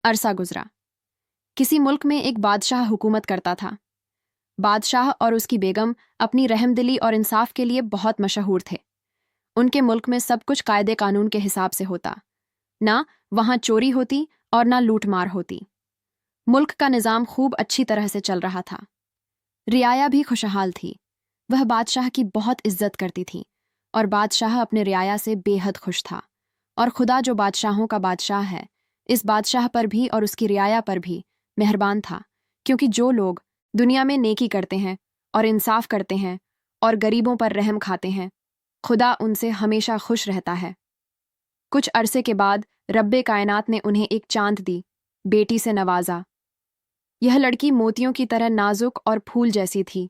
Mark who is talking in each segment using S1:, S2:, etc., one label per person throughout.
S1: अरसा गुजरा। किसी मुल्क में एक बादशाह हुकूमत करता था। बादशाह और उसकी बेगम अपनी रहमदिली और इंसाफ के लिए बहुत मशहूर थे। उनके मुल्क में सब कुछ कायदे कानून के हिसाब से होता। ना वहाँ चोरी होती और ना लूटमार होती। मुल्क का निज़ाम खूब अच्छी तरह से चल रहा था। रियाया भी खुशहाल थी। वह बादशाह की बहुत इज्जत करती थी और बादशाह अपने रियाया से बेहद खुश था। और खुदा जो बादशाहों का बादशाह है, इस बादशाह पर भी और उसकी रियाया पर भी मेहरबान था, क्योंकि जो लोग दुनिया में नेकी करते हैं और इंसाफ करते हैं और गरीबों पर रहम खाते हैं, खुदा उनसे हमेशा खुश रहता है। कुछ अरसे के बाद रब्बे कायनात ने उन्हें एक चांद दी, बेटी से नवाजा। यह लड़की मोतियों की तरह नाजुक और फूल जैसी थी।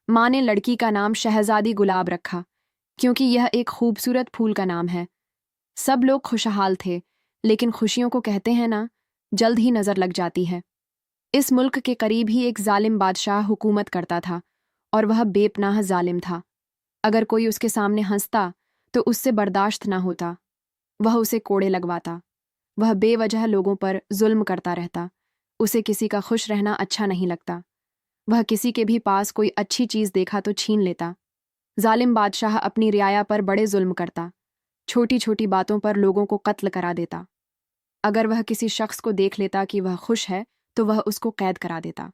S1: माँ ने लड़की का नाम शहजादी गुलाब रखा, क्योंकि यह एक खूबसूरत फूल का नाम है। सब लोग खुशहाल थे, लेकिन खुशियों को कहते हैं ना, जल्द ही नजर लग जाती है। इस मुल्क के करीब ही एक जालिम बादशाह हुकूमत करता था, और वह बेपनाह जालिम था। अगर कोई उसके सामने हंसता तो उससे बर्दाश्त ना होता। वह उसे कोड़े लगवाता। वह बेवजह लोगों पर जुल्म करता रहता। उसे किसी का खुश रहना अच्छा नहीं लगता। वह किसी के भी पास कोई अच्छी चीज देखा तो छीन लेता। जालिम बादशाह अपनी रियाया पर बड़े जुल्म करता। छोटी छोटी बातों पर लोगों को कत्ल करा देता। अगर वह किसी शख्स को देख लेता कि वह खुश है तो वह उसको कैद करा देता।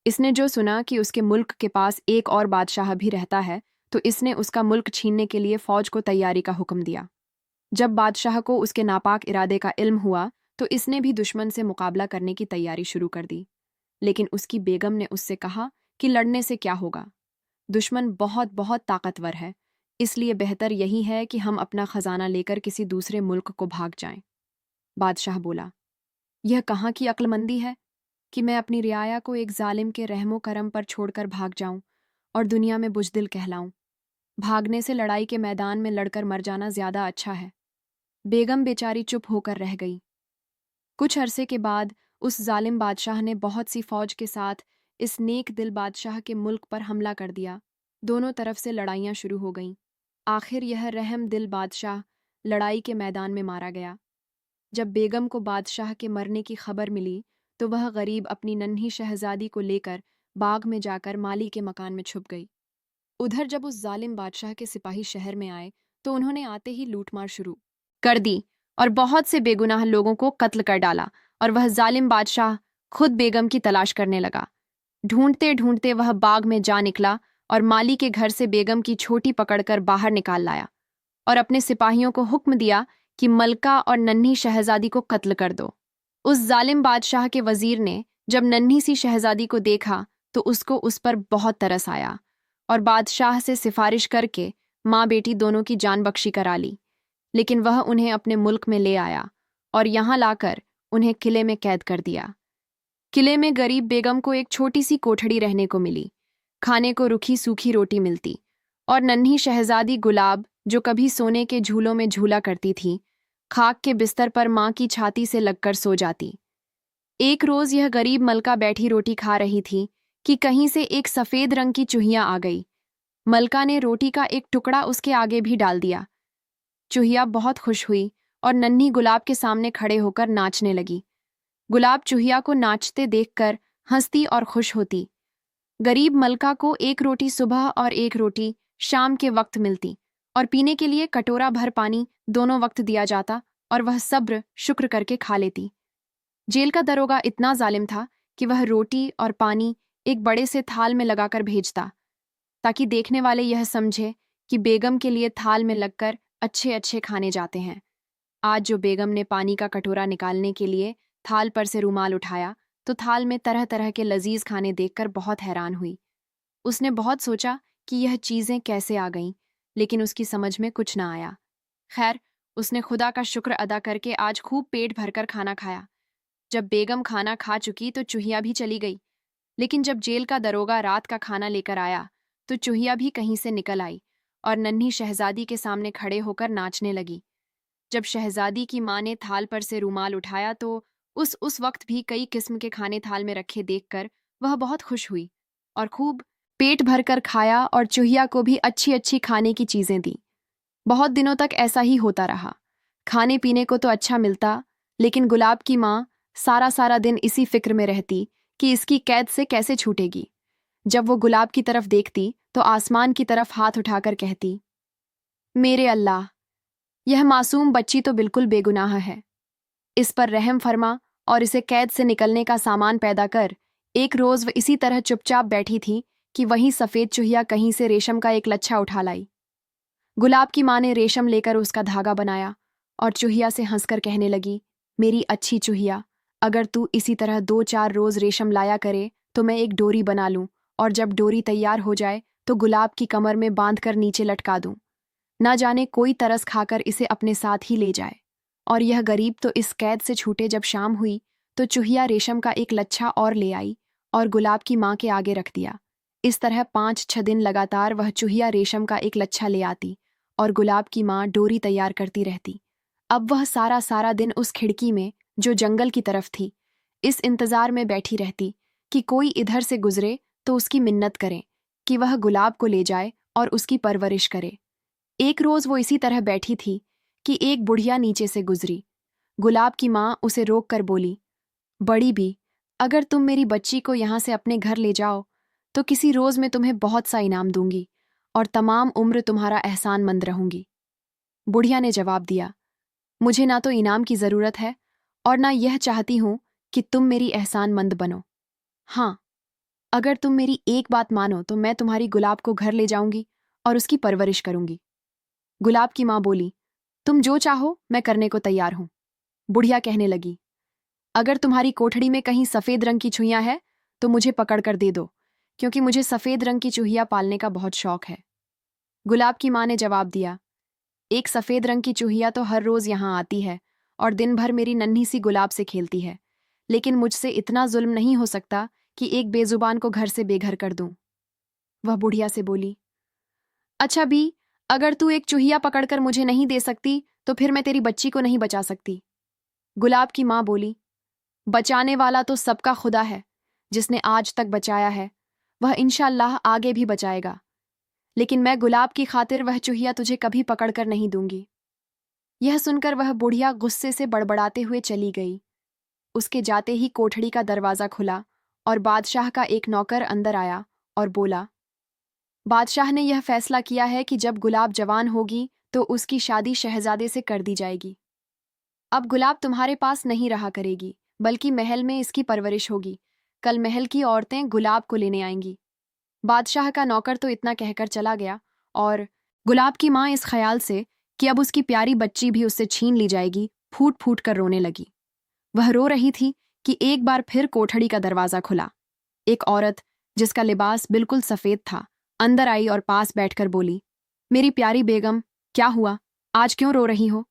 S1: इसने जो सुना कि उसके मुल्क के पास एक और बादशाह भी रहता है, तो इसने उसका मुल्क छीनने के लिए फौज को तैयारी का हुक्म दिया। जब बादशाह को उसके नापाक इरादे का इल्म हुआ तो इसने भी दुश्मन से मुकाबला करने की तैयारी शुरू कर दी। लेकिन उसकी बेगम ने उससे कहा कि लड़ने से क्या होगा, दुश्मन बहुत बहुत ताकतवर है, इसलिए बेहतर यही है कि हम अपना खजाना लेकर किसी दूसरे मुल्क को भाग जाएं। बादशाह बोला, यह कहाँ की अक्लमंदी है कि मैं अपनी रियाया को एक जालिम के रहमो करम पर छोड़कर भाग जाऊं और दुनिया में बुजदिल कहलाऊं। भागने से लड़ाई के मैदान में लड़कर मर जाना ज्यादा अच्छा है। बेगम बेचारी चुप होकर रह गई। कुछ अरसे के बाद उस जालिम बादशाह ने बहुत सी फौज के साथ इस नेक दिल बादशाह के मुल्क पर हमला कर दिया। दोनों तरफ से लड़ाइयां शुरू हो गईं। आखिर यह रहम दिल बादशाह लड़ाई के मैदान में मारा गया। जब बेगम को बादशाह के मरने की खबर मिली तो वह गरीब अपनी नन्ही शहजादी को लेकर बाग में जाकर माली के मकान में छुप गई। उधर जब उस जालिम बादशाह के सिपाही शहर में आए तो उन्होंने आते ही लूटमार शुरू कर दी और बहुत से बेगुनाह लोगों को कत्ल कर डाला। और वह जालिम बादशाह खुद बेगम की तलाश करने लगा। ढूंढते ढूंढते वह बाग में जा निकला और माली के घर से बेगम की छोटी पकड़कर बाहर निकाल लाया और अपने सिपाहियों को हुक्म दिया कि मलका और नन्ही शहजादी को कत्ल कर दो। उस जालिम बादशाह के वजीर ने जब नन्ही सी शहजादी को देखा तो उसको उस पर बहुत तरस आया और बादशाह से सिफारिश करके माँ बेटी दोनों की जान बख्शी करा ली। लेकिन वह उन्हें अपने मुल्क में ले आया और यहाँ लाकर उन्हें किले में कैद कर दिया। किले में गरीब बेगम को एक छोटी सी कोठड़ी रहने को मिली। खाने को रूखी सूखी रोटी मिलती और नन्ही शहजादी गुलाब, जो कभी सोने के झूलों में झूला करती थी, खाक के बिस्तर पर माँ की छाती से लगकर सो जाती। एक रोज यह गरीब मलका बैठी रोटी खा रही थी कि कहीं से एक सफेद रंग की चूहिया आ गई। मलका ने रोटी का एक टुकड़ा उसके आगे भी डाल दिया। चूहिया बहुत खुश हुई और नन्ही गुलाब के सामने खड़े होकर नाचने लगी। गुलाब चूहिया को नाचते देखकर हंसती और खुश होती। गरीब मलका को एक रोटी सुबह और एक रोटी शाम के वक्त मिलती और पीने के लिए कटोरा भर पानी दोनों वक्त दिया जाता और वह सब्र शुक्र करके खा लेती। जेल का दरोगा इतना जालिम था कि वह रोटी और पानी एक बड़े से थाल में लगाकर भेजता, ताकि देखने वाले यह समझे कि बेगम के लिए थाल में लगकर अच्छे अच्छे खाने जाते हैं। आज जो बेगम ने पानी का कटोरा निकालने के लिए थाल पर से रुमाल उठाया तो थाल में तरह तरह के लजीज खाने देखकर बहुत हैरान हुई। उसने बहुत सोचा कि यह चीज़ें कैसे आ गईं, लेकिन उसकी समझ में कुछ ना आया। खैर, उसने खुदा का शुक्र अदा करके आज खूब पेट भरकर खाना खाया। जब बेगम खाना खा चुकी तो चूहिया भी चली गई। लेकिन जब जेल का दरोगा रात का खाना लेकर आया तो चूहिया भी कहीं से निकल आई और नन्ही शहजादी के सामने खड़े होकर नाचने लगी। जब शहजादी की माँ ने थाल पर से रूमाल उठाया तो उस वक्त भी कई किस्म के खाने थाल में रखे देखकर वह बहुत खुश हुई और खूब पेट भरकर खाया और चूहिया को भी अच्छी अच्छी खाने की चीज़ें दी। बहुत दिनों तक ऐसा ही होता रहा। खाने पीने को तो अच्छा मिलता, लेकिन गुलाब की माँ सारा सारा दिन इसी फिक्र में रहती कि इसकी कैद से कैसे छूटेगी। जब वो गुलाब की तरफ देखती तो आसमान की तरफ हाथ उठाकर कहती, मेरे अल्लाह, यह मासूम बच्ची तो बिल्कुल बेगुनाह है। इस पर रहम फरमा और इसे कैद से निकलने का सामान पैदा कर। एक रोज वह इसी तरह चुपचाप बैठी थी कि वहीं सफेद चूहिया कहीं से रेशम का एक लच्छा उठा लाई। गुलाब की माँ ने रेशम लेकर उसका धागा बनाया और चूहिया से हंसकर कहने लगी, मेरी अच्छी चूहिया, अगर तू इसी तरह 2-4 रोज रेशम लाया करे तो मैं एक डोरी बना लूं और जब डोरी तैयार हो जाए तो गुलाब की कमर में बांधकर नीचे लटका दूं। ना जाने कोई तरस खाकर इसे अपने साथ ही ले जाए। और यह गरीब तो इस कैद से छूटे। जब शाम हुई तो चूहिया रेशम का एक लच्छा और ले आई और गुलाब की माँ के आगे रख दिया। इस तरह 5-6 दिन लगातार वह चूहिया रेशम का एक लच्छा ले आती और गुलाब की माँ डोरी तैयार करती रहती। अब वह सारा सारा दिन उस खिड़की में, जो जंगल की तरफ थी, इस इंतजार में बैठी रहती कि कोई इधर से गुजरे तो उसकी मिन्नत करे कि वह गुलाब को ले जाए और उसकी परवरिश करे। एक रोज वो इसी तरह बैठी थी कि एक बुढ़िया नीचे से गुजरी। गुलाब की माँ उसे रोक कर बोली, बड़ी बी, अगर तुम मेरी बच्ची को यहाँ से अपने घर ले जाओ तो किसी रोज मैं तुम्हें बहुत सा इनाम दूंगी और तमाम उम्र तुम्हारा एहसानमंद रहूंगी। बुढ़िया ने जवाब दिया, मुझे ना तो इनाम की जरूरत है और ना यह चाहती हूं कि तुम मेरी एहसानमंद बनो। हाँ, अगर तुम मेरी एक बात मानो तो मैं तुम्हारी गुलाब को घर ले जाऊंगी और उसकी परवरिश करूंगी। गुलाब की माँ बोली, तुम जो चाहो मैं करने को तैयार हूं। बुढ़िया कहने लगी, अगर तुम्हारी कोठड़ी में कहीं सफेद रंग की चूहियां है तो मुझे पकड़ कर दे दो, क्योंकि मुझे सफेद रंग की चूहिया पालने का बहुत शौक है। गुलाब की माँ ने जवाब दिया, एक सफेद रंग की चूहिया तो हर रोज यहाँ आती है और दिन भर मेरी नन्ही सी गुलाब से खेलती है, लेकिन मुझसे इतना जुल्म नहीं हो सकता कि एक बेजुबान को घर से बेघर कर दूं। वह बुढ़िया से बोली, अच्छा भी, अगर तू एक चूहिया पकड़कर मुझे नहीं दे सकती तो फिर मैं तेरी बच्ची को नहीं बचा सकती। गुलाब की माँ बोली, बचाने वाला तो सबका खुदा है। जिसने आज तक बचाया है वह इंशाअल्लाह आगे भी बचाएगा, लेकिन मैं गुलाब की खातिर वह चूहिया तुझे कभी पकड़कर नहीं दूंगी। यह सुनकर वह बुढ़िया गुस्से से बड़बड़ाते हुए चली गई। उसके जाते ही कोठड़ी का दरवाज़ा खुला और बादशाह का एक नौकर अंदर आया और बोला, बादशाह ने यह फैसला किया है कि जब गुलाब जवान होगी तो उसकी शादी शहजादे से कर दी जाएगी। अब गुलाब तुम्हारे पास नहीं रहा करेगी, बल्कि महल में इसकी परवरिश होगी। कल महल की औरतें गुलाब को लेने आएंगी। बादशाह का नौकर तो इतना कहकर चला गया और गुलाब की माँ इस ख्याल से कि अब उसकी प्यारी बच्ची भी उससे छीन ली जाएगी, फूट फूट कर रोने लगी। वह रो रही थी कि एक बार फिर कोठड़ी का दरवाज़ा खुला। एक औरत, जिसका लिबास बिल्कुल सफ़ेद था, अंदर आई और पास बैठकर बोली, मेरी प्यारी बेगम, क्या हुआ? आज क्यों रो रही हो?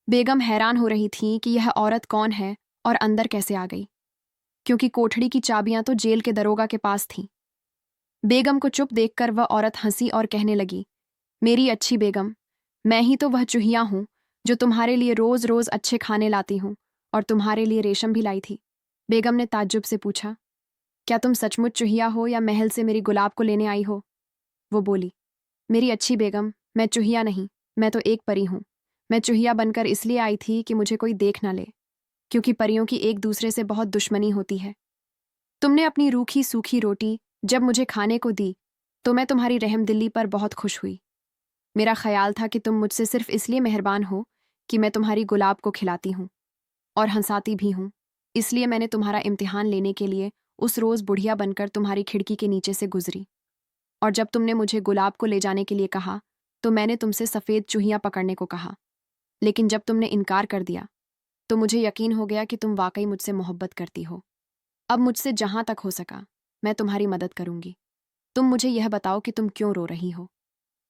S1: बेगम हैरान हो रही थी कि यह औरत कौन है और अंदर कैसे आ गई, क्योंकि कोठड़ी की चाबियां तो जेल के दरोगा के पास थीं। बेगम को चुप देखकर वह औरत हंसी और कहने लगी, मेरी अच्छी बेगम, मैं ही तो वह चूहिया हूं जो तुम्हारे लिए रोज रोज अच्छे खाने लाती हूं और तुम्हारे लिए रेशम भी लाई थी। बेगम ने ताज्जुब से पूछा, क्या तुम सचमुच चूहिया हो या महल से मेरी गुलाब को लेने आई हो? वो बोली, मेरी अच्छी बेगम, मैं चूहिया नहीं, मैं तो एक परी हूं। मैं चूहिया बनकर इसलिए आई थी कि मुझे कोई देख ना ले, क्योंकि परियों की एक दूसरे से बहुत दुश्मनी होती है। तुमने अपनी रूखी सूखी रोटी जब मुझे खाने को दी तो मैं तुम्हारी रहमदिली पर बहुत खुश हुई। मेरा ख्याल था कि तुम मुझसे सिर्फ इसलिए मेहरबान हो कि मैं तुम्हारी गुलाब को खिलाती हूँ और हंसाती भी हूँ, इसलिए मैंने तुम्हारा इम्तिहान लेने के लिए उस रोज़ बुढ़िया बनकर तुम्हारी खिड़की के नीचे से गुजरी। और जब तुमने मुझे गुलाब को ले जाने के लिए कहा तो मैंने तुमसे सफ़ेद चूहियाँ पकड़ने को कहा, लेकिन जब तुमने इनकार कर दिया तो मुझे यकीन हो गया कि तुम वाकई मुझसे मोहब्बत करती हो। अब मुझसे जहाँ तक हो सका मैं तुम्हारी मदद करूंगी। तुम मुझे यह बताओ कि तुम क्यों रो रही हो?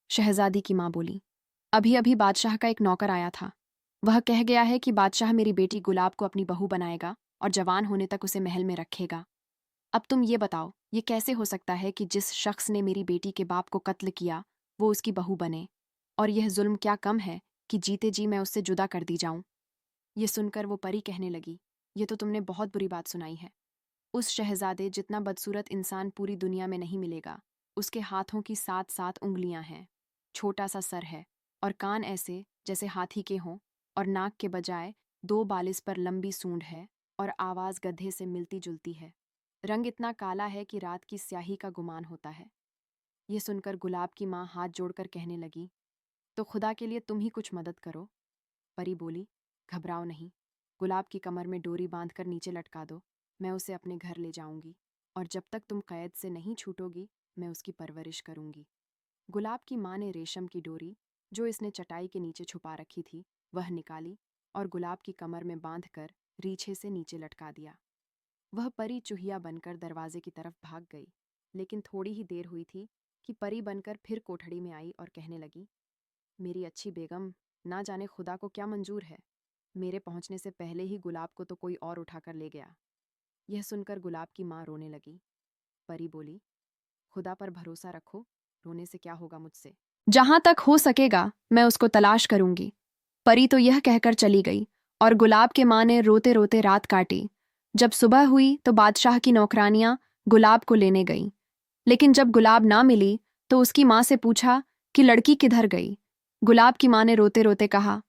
S1: शहजादी की माँ बोली, अभी अभी बादशाह का एक नौकर आया था। वह कह गया है कि बादशाह मेरी बेटी गुलाब को अपनी बहू बनाएगा और जवान होने तक उसे महल में रखेगा। अब तुम ये बताओ, ये कैसे हो सकता है कि जिस शख्स ने मेरी बेटी के बाप को कत्ल किया वो उसकी बहू बने, और यह जुल्म क्या कम है कि जीते जी मैं उससे जुदा कर दी जाऊं? ये सुनकर वो परी कहने लगी, ये तो तुमने बहुत बुरी बात सुनाई है। उस शहजादे जितना बदसूरत इंसान पूरी दुनिया में नहीं मिलेगा। उसके हाथों की 7-7 उंगलियां हैं, छोटा सा सर है और कान ऐसे जैसे हाथी के हों, और नाक के बजाय 2 बाल इस पर लंबी सूंड है। और आवाज़ गधे से मिलती जुलती है। रंग इतना काला है कि रात की स्याही का गुमान होता है। ये सुनकर गुलाब की माँ हाथ जोड़कर कहने लगी, तो खुदा के लिए तुम ही कुछ मदद करो। परी बोली, घबराओ नहीं, गुलाब की कमर में डोरी बांधकर नीचे लटका दो, मैं उसे अपने घर ले जाऊंगी, और जब तक तुम कैद से नहीं छूटोगी मैं उसकी परवरिश करूंगी। गुलाब की माँ ने रेशम की डोरी, जो इसने चटाई के नीचे छुपा रखी थी, वह निकाली और गुलाब की कमर में बांधकर रीछे से नीचे लटका दिया। वह परी चूहिया बनकर दरवाजे की तरफ भाग गई, लेकिन थोड़ी ही देर हुई थी कि परी बनकर फिर कोठड़ी में आई और कहने लगी, मेरी अच्छी बेगम, ना जाने खुदा को क्या मंजूर है, मेरे पहुंचने से पहले ही गुलाब को तो कोई और उठाकर ले गया। यह सुनकर गुलाब की माँ रोने लगी। परी बोली, खुदा पर भरोसा रखो, रोने से क्या होगा मुझसे। जहां तक हो सकेगा मैं उसको तलाश करूंगी। परी तो यह कहकर चली गई और गुलाब के माँ ने रोते रोते रात काटी। जब सुबह हुई तो बादशाह की नौकरानियां गुलाब को लेने गईं, लेकिन जब गुलाब ना मिली तो उसकी माँ से पूछा कि लड़की किधर गई। गुलाब की माँ ने रोते रोते कहा,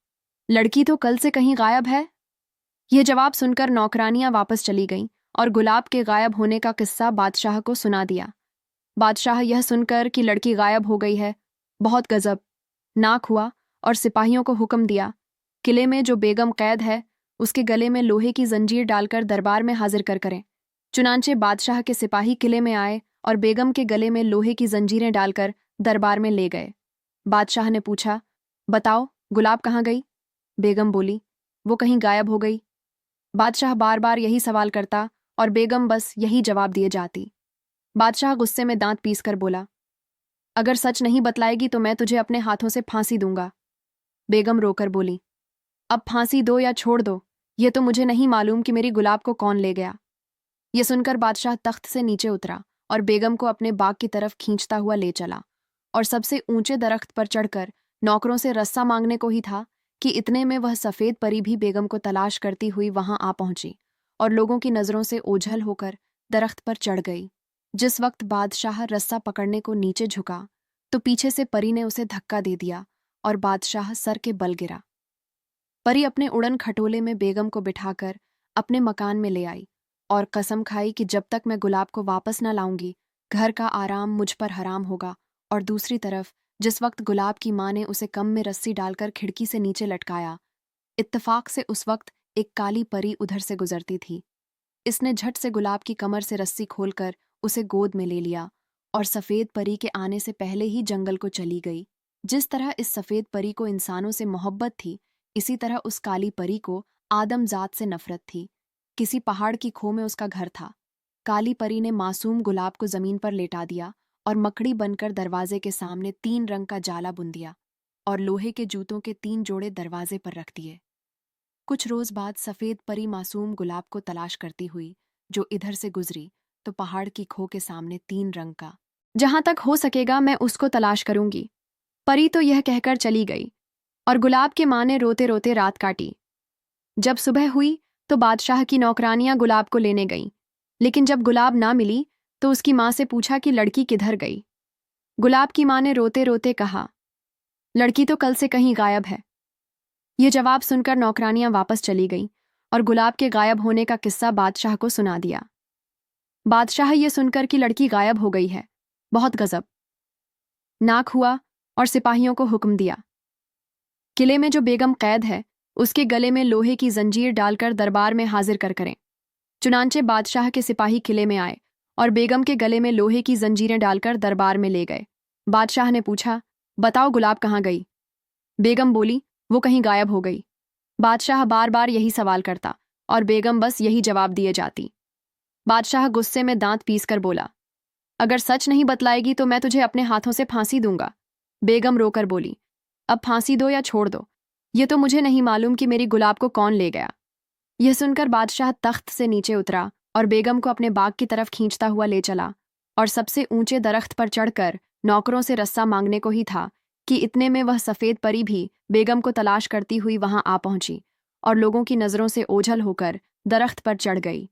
S1: लड़की तो कल से कहीं गायब है। यह जवाब सुनकर नौकरानियां वापस चली गईं और गुलाब के गायब होने का किस्सा बादशाह को सुना दिया। बादशाह यह सुनकर कि लड़की गायब हो गई है, बहुत गजब नाक हुआ और सिपाहियों को हुक्म दिया, किले में जो बेगम कैद है उसके गले में लोहे की जंजीर डालकर दरबार में हाजिर कर करें। चुनांचे बादशाह के सिपाही किले में आए और बेगम के गले में लोहे की जंजीरें डालकर दरबार में ले गए। बादशाह ने पूछा, बताओ गुलाब कहाँ गई। बेगम बोली, वो कहीं गायब हो गई। बादशाह बार बार यही सवाल करता और बेगम बस यही जवाब दिए जाती। बादशाह गुस्से में दांत पीस कर बोला, अगर सच नहीं बतलाएगी तो मैं तुझे अपने हाथों से फांसी दूंगा। बेगम रोकर बोली, अब फांसी दो या छोड़ दो, ये तो मुझे नहीं मालूम कि मेरी गुलाब को कौन ले गया। ये सुनकर बादशाह तख्त से नीचे उतरा और बेगम को अपने बाग की तरफ खींचता हुआ ले चला और सबसे ऊंचे दरख्त पर चढ़कर नौकरों से रस्सा मांगने को ही था कि इतने में वह सफ़ेद परी भी बेगम को तलाश करती हुई वहां आ पहुंची और लोगों की नज़रों से ओझल होकर दरख्त पर चढ़ गई। जिस वक्त बादशाह रस्सा पकड़ने को नीचे झुका तो पीछे से परी ने उसे धक्का दे दिया और बादशाह सर के बल गिरा। परी अपने उड़न खटोले में बेगम को बिठाकर अपने मकान में ले आई और कसम खाई कि जब तक मैं गुलाब को वापस न लाऊंगी घर का आराम मुझ पर हराम होगा। और दूसरी तरफ जिस वक्त गुलाब की माँ ने उसे कम में रस्सी डालकर खिड़की से नीचे लटकाया, इत्तेफाक से उस वक्त एक काली परी उधर से गुजरती थी। इसने झट से गुलाब की कमर से रस्सी खोलकर उसे गोद में ले लिया और सफ़ेद परी के आने से पहले ही जंगल को चली गई। जिस तरह इस सफ़ेद परी को इंसानों से मोहब्बत थी, इसी तरह उस काली परी को आदम जात से नफरत थी। किसी पहाड़ की खो में उसका घर था। काली परी ने मासूम गुलाब को जमीन पर लेटा दिया और मकड़ी बनकर दरवाजे के सामने 3 रंग का जाला बुन दिया और लोहे के जूतों के 3 जोड़े दरवाजे पर रख दिए। कुछ रोज बाद सफ़ेद परी मासूम गुलाब को तलाश करती हुई जो इधर से गुजरी तो पहाड़ की खो के सामने 3 रंग का, जहां तक हो सकेगा मैं उसको तलाश करूंगी। परी तो यह कहकर चली गई और गुलाब के माँ ने रोते रोते रात काटी। जब सुबह हुई तो बादशाह की नौकरानियां गुलाब को लेने गईं, लेकिन जब गुलाब ना मिली तो उसकी माँ से पूछा कि लड़की किधर गई। गुलाब की माँ ने रोते रोते कहा, लड़की तो कल से कहीं गायब है। ये जवाब सुनकर नौकरानियां वापस चली गईं और गुलाब के गायब होने का किस्सा बादशाह को सुना दिया। बादशाह ये सुनकर कि लड़की गायब हो गई है, बहुत गजब नाक हुआ और सिपाहियों को हुक्म दिया, किले में जो बेगम कैद है उसके गले में लोहे की जंजीर डालकर दरबार में हाजिर कर करें। चुनांचे बादशाह के सिपाही किले में आए और बेगम के गले में लोहे की जंजीरें डालकर दरबार में ले गए। बादशाह ने पूछा, बताओ गुलाब कहाँ गई। बेगम बोली, वो कहीं गायब हो गई। बादशाह बार बार यही सवाल करता और बेगम बस यही जवाब दिए जाती। बादशाह गुस्से में दांत पीस कर बोला, अगर सच नहीं बतलाएगी तो मैं तुझे अपने हाथों से फांसी दूंगा। बेगम रोकर बोली, अब फांसी दो या छोड़ दो, ये तो मुझे नहीं मालूम कि मेरी गुलाब को कौन ले गया। यह सुनकर बादशाह तख्त से नीचे उतरा और बेगम को अपने बाग की तरफ खींचता हुआ ले चला और सबसे ऊंचे दरख्त पर चढ़कर नौकरों से रस्सा मांगने को ही था कि इतने में वह सफ़ेद परी भी बेगम को तलाश करती हुई वहां आ पहुंची और लोगों की नज़रों से ओझल होकर दरख्त पर चढ़ गई।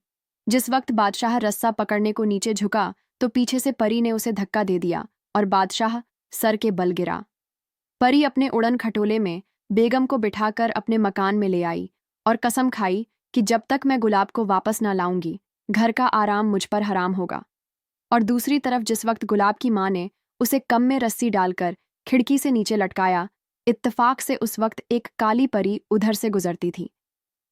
S1: जिस वक्त बादशाह रस्सा पकड़ने को नीचे झुका तो पीछे से परी ने उसे धक्का दे दिया और बादशाह सर के बल गिरा। परी अपने उड़न खटोले में बेगम को बिठाकर अपने मकान में ले आई और कसम खाई कि जब तक मैं गुलाब को वापस ना लाऊंगी घर का आराम मुझ पर हराम होगा। और दूसरी तरफ जिस वक्त गुलाब की माँ ने उसे कम में रस्सी डालकर खिड़की से नीचे लटकाया, इत्तेफाक से उस वक्त एक काली परी उधर से गुजरती थी।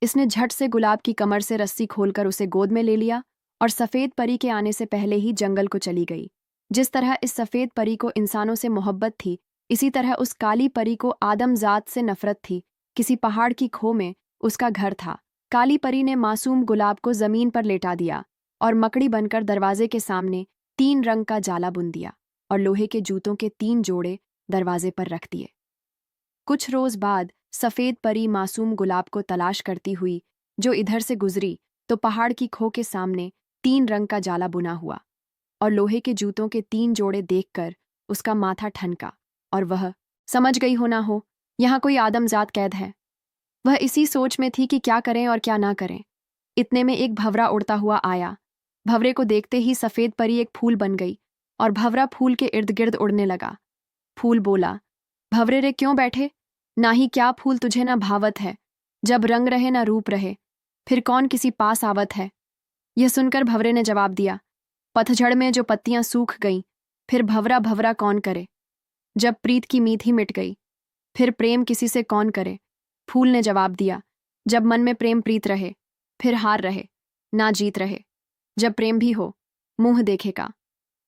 S1: इसने झट से गुलाब की कमर से रस्सी खोलकर उसे गोद में ले लिया और सफ़ेद परी के आने से पहले ही जंगल को चली गई। जिस तरह इस सफ़ेद परी को इंसानों से मोहब्बत थी, इसी तरह उस काली परी को आदमजात से नफरत थी। किसी पहाड़ की खो में उसका घर था। काली परी ने मासूम गुलाब को जमीन पर लेटा दिया और मकड़ी बनकर दरवाजे के सामने 3 रंग का जाला बुन दिया और लोहे के जूतों के 3 जोड़े दरवाजे पर रख दिए। कुछ रोज बाद सफ़ेद परी मासूम गुलाब को तलाश करती हुई जो इधर से गुजरी तो पहाड़ की खो के सामने 3 रंग का जाला बुना हुआ और लोहे के जूतों के 3 जोड़े देखकर उसका माथा ठनका और वह समझ गई हो ना हो यहाँ कोई आदमजात कैद है। वह इसी सोच में थी कि क्या करें और क्या ना करें। इतने में एक भंवरा उड़ता हुआ आया। भंवरे को देखते ही सफ़ेद परी एक फूल बन गई और भंवरा फूल के इर्द गिर्द उड़ने लगा। फूल बोला, भंवरे रे क्यों बैठे, ना ही क्या फूल तुझे ना भावत है, जब रंग रहे ना रूप रहे, फिर कौन किसी पास आवत है। यह सुनकर भंवरे ने जवाब दिया, पतझड़ में जो पत्तियां सूख गईं, फिर भंवरा भंवरा कौन करे। जब प्रीत की मीत ही मिट गई, फिर प्रेम किसी से कौन करे। फूल ने जवाब दिया, जब मन में प्रेम प्रीत रहे, फिर हार रहे ना जीत रहे। जब प्रेम भी हो मुंह देखेगा,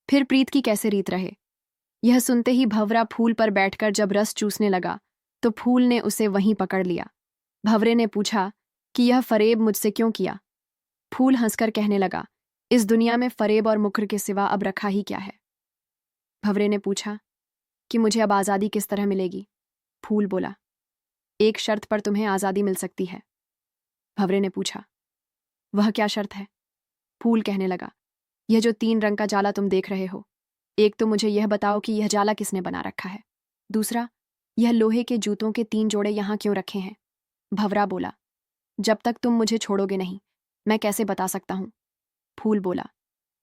S1: फिर प्रीत की कैसे रीत रहे। यह सुनते ही भंवरा फूल पर बैठकर जब रस चूसने लगा तो फूल ने उसे वहीं पकड़ लिया। भंवरे ने पूछा कि यह फरेब मुझसे क्यों किया। फूल हंसकर कहने लगा, इस दुनिया में फरेब और मुक्र के सिवा अब रखा ही क्या है। भंवरे ने पूछा कि मुझे अब आज़ादी किस तरह मिलेगी। फूल बोला, एक शर्त पर तुम्हें आज़ादी मिल सकती है। भंवरे ने पूछा, वह क्या शर्त है। फूल कहने लगा, यह जो 3 रंग का जाला तुम देख रहे हो, एक तो मुझे यह बताओ कि यह जाला किसने बना रखा है। दूसरा, यह लोहे के जूतों के 3 जोड़े यहाँ क्यों रखे हैं। भंवरा बोला, जब तक तुम मुझे छोड़ोगे नहीं मैं कैसे बता सकता हूँ। फूल बोला,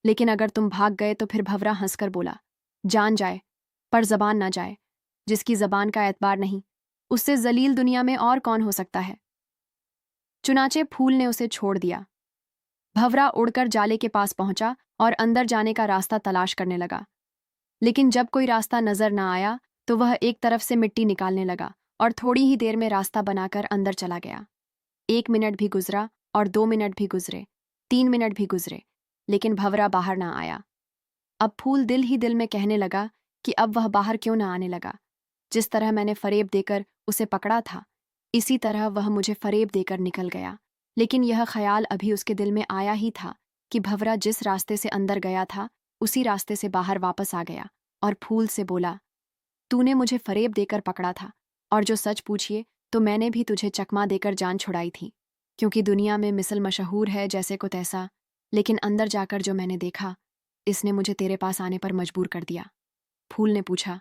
S1: लेकिन अगर तुम भाग गए तो। फिर भंवरा हंसकर बोला, जान जाए पर जबान ना जाए। जिसकी जबान का एतबार नहीं, उससे जलील दुनिया में और कौन हो सकता है। चुनाचे फूल ने उसे छोड़ दिया। भंवरा उड़कर जाले के पास पहुंचा और अंदर जाने का रास्ता तलाश करने लगा। लेकिन जब कोई रास्ता नजर न आया तो वह एक तरफ से मिट्टी निकालने लगा और थोड़ी ही देर में रास्ता बनाकर अंदर चला गया। 1 मिनट भी गुजरा और 2 मिनट भी गुजरे, 3 मिनट भी गुजरे, लेकिन भंवरा बाहर ना आया। अब फूल दिल ही दिल में कहने लगा कि अब वह बाहर क्यों ना आने लगा। जिस तरह मैंने फरेब देकर उसे पकड़ा था, इसी तरह वह मुझे फरेब देकर निकल गया। लेकिन यह ख्याल अभी उसके दिल में आया ही था कि भंवरा जिस रास्ते से अंदर गया था उसी रास्ते से बाहर वापस आ गया और फूल से बोला, तूने मुझे फरेब देकर पकड़ा था और जो सच पूछिए तो मैंने भी तुझे चकमा देकर जान छुड़ाई थी। क्योंकि दुनिया में मिसल मशहूर है जैसे को तैसा, लेकिन अंदर जाकर जो मैंने देखा इसने मुझे तेरे पास आने पर मजबूर कर दिया। फूल ने पूछा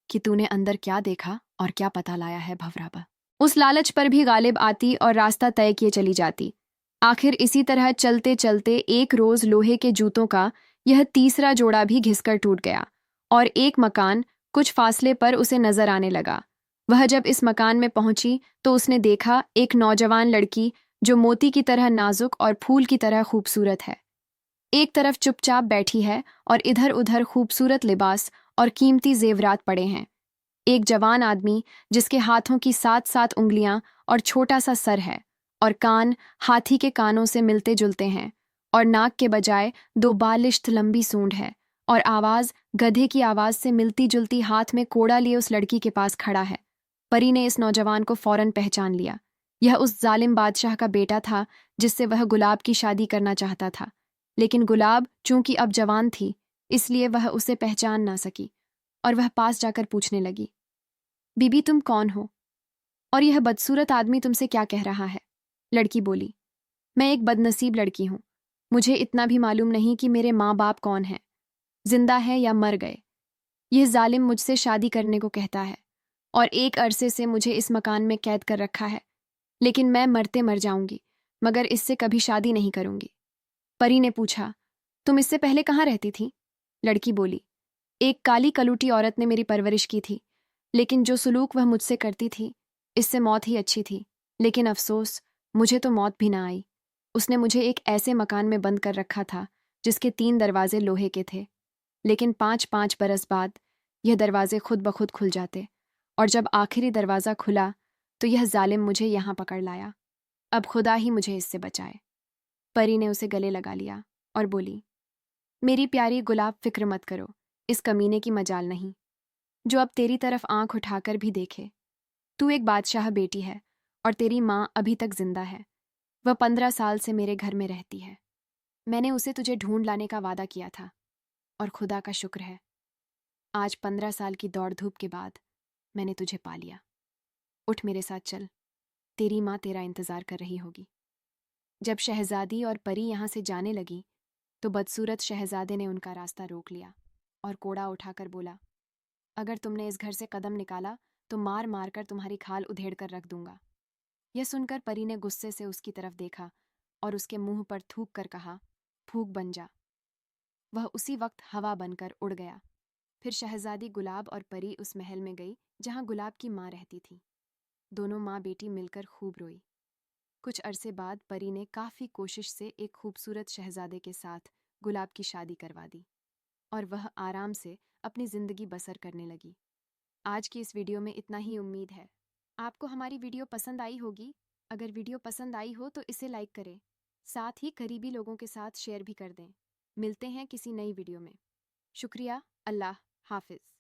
S1: कि तूने अंदर क्या देखा और क्या पता लाया है। भंवरा उस लालच पर भी गालिब आती और रास्ता तय किए चली जाती। आखिर इसी तरह चलते चलते एक रोज लोहे के जूतों का यह तीसरा जोड़ा भी घिसकर टूट गया और एक मकान कुछ फासले पर उसे नजर आने लगा। वह जब इस मकान में पहुंची तो उसने देखा एक नौजवान लड़की जो मोती की तरह नाजुक और फूल की तरह खूबसूरत है। एक तरफ चुपचाप बैठी है और इधर उधर खूबसूरत लिबास और कीमती जेवरात पड़े हैं। एक जवान आदमी जिसके हाथों की 7-7 उंगलियां और छोटा सा सर है और कान हाथी के कानों से मिलते जुलते हैं और नाक के बजाय 2 बालिश्त लंबी सूंड है और आवाज गधे की आवाज से मिलती जुलती हाथ में कोड़ा लिए उस लड़की के पास खड़ा है। परी ने इस नौजवान को फौरन पहचान लिया। यह उस जालिम बादशाह का बेटा था जिससे वह गुलाब की शादी करना चाहता था। लेकिन गुलाब चूंकि अब जवान थी इसलिए वह उसे पहचान ना सकी और वह पास जाकर पूछने लगी, बीबी तुम कौन हो और यह बदसूरत आदमी तुमसे क्या कह रहा है। लड़की बोली, मैं एक बदनसीब लड़की हूं। मुझे इतना भी मालूम नहीं कि मेरे माँ बाप कौन हैं, जिंदा है या मर गए। यह जालिम मुझसे शादी करने को कहता है और एक अरसे से मुझे इस मकान में कैद कर रखा है। लेकिन मैं मरते मर जाऊंगी मगर इससे कभी शादी नहीं करूंगी। परी ने पूछा, तुम इससे पहले कहाँ रहती थी। लड़की बोली, एक काली कलूटी औरत ने मेरी परवरिश की थी, लेकिन जो सुलूक वह मुझसे करती थी इससे मौत ही अच्छी थी। लेकिन अफसोस मुझे तो मौत भी ना आई। उसने मुझे एक ऐसे मकान में बंद कर रखा था जिसके 3 दरवाजे लोहे के थे, लेकिन 5-5 बरस बाद यह दरवाजे खुद ब खुद खुल जाते, और जब आखिरी दरवाज़ा खुला तो यह जालिम मुझे यहाँ पकड़ लाया। अब खुदा ही मुझे इससे बचाए। परी ने उसे गले लगा लिया और बोली, मेरी प्यारी गुलाब, फिक्र मत करो, इस कमीने की मजाल नहीं, जो अब तेरी तरफ आंख उठाकर भी देखे। तू एक बादशाह बेटी है और तेरी माँ अभी तक जिंदा है। वह 15 साल से मेरे घर में रहती है। मैंने उसे तुझे ढूंढ लाने का वादा किया था, और खुदा का शुक्र है, आज 15 साल की दौड़ धूप के बाद मैंने तुझे पा लिया। उठ मेरे साथ चल, तेरी माँ तेरा इंतजार कर रही होगी। जब शहजादी और परी यहाँ से जाने लगी तो बदसूरत शहजादे ने उनका रास्ता रोक लिया और कोड़ा उठाकर बोला, अगर तुमने इस घर से कदम निकाला तो मार मार कर तुम्हारी खाल उधेड़ कर रख दूंगा। यह सुनकर परी ने गुस्से से उसकी तरफ देखा और उसके मुंह पर थूक कर कहा, फूक बन जा। वह उसी वक्त हवा बनकर उड़ गया। फिर शहजादी गुलाब और परी उस महल में गई जहां गुलाब की माँ रहती थी। दोनों माँ बेटी मिलकर खूब रोई। कुछ अरसे बाद परी ने काफ़ी कोशिश से एक खूबसूरत शहजादे के साथ गुलाब की शादी करवा दी, और वह आराम से अपनी ज़िंदगी बसर करने लगी। आज की इस वीडियो में इतना ही। उम्मीद है आपको हमारी वीडियो पसंद आई होगी। अगर वीडियो पसंद आई हो तो इसे लाइक करें, साथ ही करीबी लोगों के साथ शेयर भी कर दें। मिलते हैं किसी नई वीडियो में। शुक्रिया। अल्लाह हाफिज़।